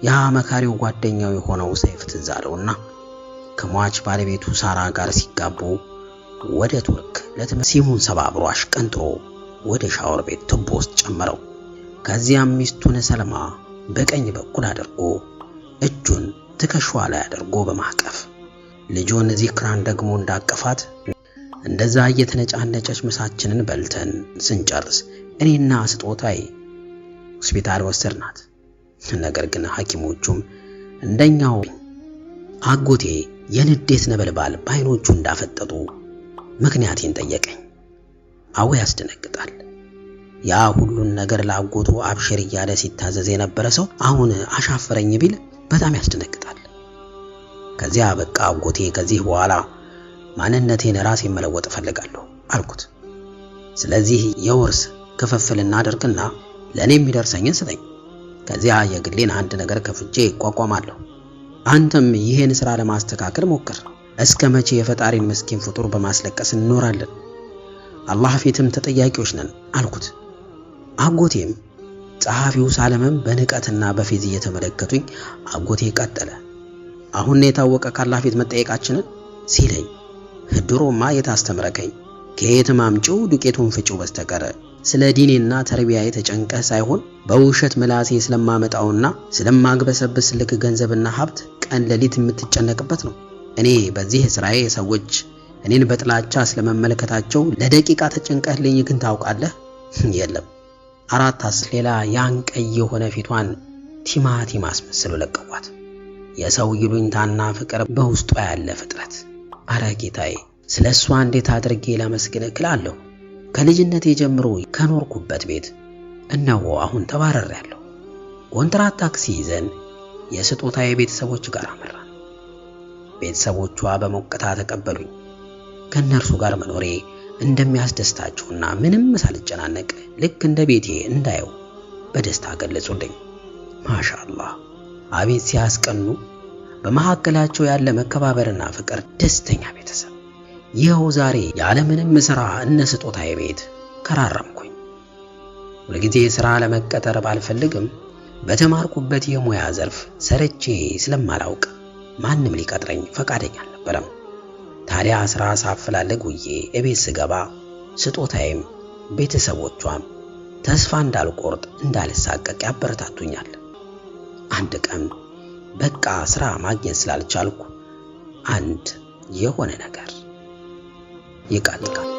ያ መካሪው ጓደኛው የሆነው ሰይፍ ትዝ አለውና ከሟች ባለቤቱ ሳራ ጋር ሲጋቡ ወደ ቱርክ ሲሙን ሰባብሮ አሽቀንጥሮ ወደ ሻወር ቤት ቱቦ ውስጥ ጨመረው። ከዚያም ሚስቱን ሰለማ በቀኝ በኩል አድርጎ እጁን ትከሻዋ ላይ አድርጎ በማቀፍ ልጁን ዚክራን ደግሞ እንዳቀፋት እንደዛ እየተነጫነጨች ምሳችንን በልተን ስንጨርስ እኔና ስጦታዬ ሆስፒታል ወሰድናት። ነገር ግን ሐኪሞቹም እንደኛው አጎቴ የንዴት ነበልባል ባይኖቹ እንዳፈጠጡ ምክንያቴን ጠየቀኝ። አዎ ያስደነግጣል። ያ ሁሉን ነገር ለአጎቱ አብሽር እያለ ሲታዘዝ የነበረ ሰው አሁን አሻፈረኝ ቢል በጣም ያስደነግጣል። ከዚያ በቃ አጎቴ ከዚህ በኋላ ማንነቴን ራሴን መለወጥ ፈልጋለሁ አልኩት። ስለዚህ የወርስ ክፍፍል እናደርግና ለኔ የሚደርሰኝን ስጠኝ፣ ከዚያ የግሌን አንድ ነገር ከፍቼ እቋቋማለሁ። አንተም ይሄን ስራ ለማስተካከል ሞክር። እስከ መቼ የፈጣሪን ምስኪን ፍጡር በማስለቀስ እንኖራለን? አላህ ፊትም ተጠያቂዎች ነን አልኩት። አጎቴም ጸሐፊው ሳለምም በንቀትና በፊዝ እየተመለከቱኝ አጎቴ ቀጠለ። አሁን የታወቀ ካላህ ፊት መጠየቃችንን ሲለኝ ድሮማ የታስተምረከኝ ከየትም አምጪው ዱቄቱን ፍጪው በስተቀር ስለ ዲኔና ተርቢያዬ ተጨንቀህ ሳይሆን በውሸት ምላሴ ስለማመጣውና ስለማግበሰብስ ልክ ገንዘብና ሀብት ቀን ሌሊት የምትጨነቅበት ነው። እኔ በዚህ ስራዬ ሰዎች እኔን በጥላቻ ስለመመለከታቸው ለደቂቃ ተጨንቀህልኝ ግን ታውቃለህ? የለም። አራታስ ሌላ ያን ቀይ የሆነ ፊቷን ቲማቲም አስመስለው ለቀቋት። የሰው ይሉኝታና ፍቅር በውስጧ ያለ ፍጥረት። አረ ጌታዬ ስለሷ እንዴት አድርጌ ላመስግን እላለሁ። ከልጅነቴ ጀምሮ ከኖርኩበት ቤት እነሆ አሁን ተባረሬያለሁ። ኮንትራት ታክሲ ይዘን የስጦታዬ ቤተሰቦች ጋር አመራን። ቤተሰቦቿ በሞቅታ ተቀበሉኝ። ከነርሱ ጋር መኖሬ እንደሚያስደስታቸውና ምንም ሳልጨናነቅ ልክ እንደ ቤቴ እንዳየው በደስታ ገለጹልኝ። ማሻአላህ አቤት ሲያስቀኑ! በመሐከላቸው ያለ መከባበርና ፍቅር ደስተኛ ቤተሰብ። ይኸው ዛሬ ያለምንም ስራ እነ ስጦታዬ ቤት ከራረምኩኝ። ሁልጊዜ ስራ ለመቀጠር ባልፈልግም በተማርኩበት የሙያ ዘርፍ ሰርቼ ስለማላውቅ ማንም ሊቀጥረኝ ፈቃደኛ አልነበረም። ታዲያ ስራ ሳፈላልግ ውዬ እቤት ስገባ ስጦታዬም ቤተሰቦቿም ተስፋ እንዳልቆርጥ እንዳልሳቀቅ ያበረታቱኛል። አንድ ቀን በቃ ስራ ማግኘት ስላልቻልኩ አንድ የሆነ ነገር ይቃጥቃል።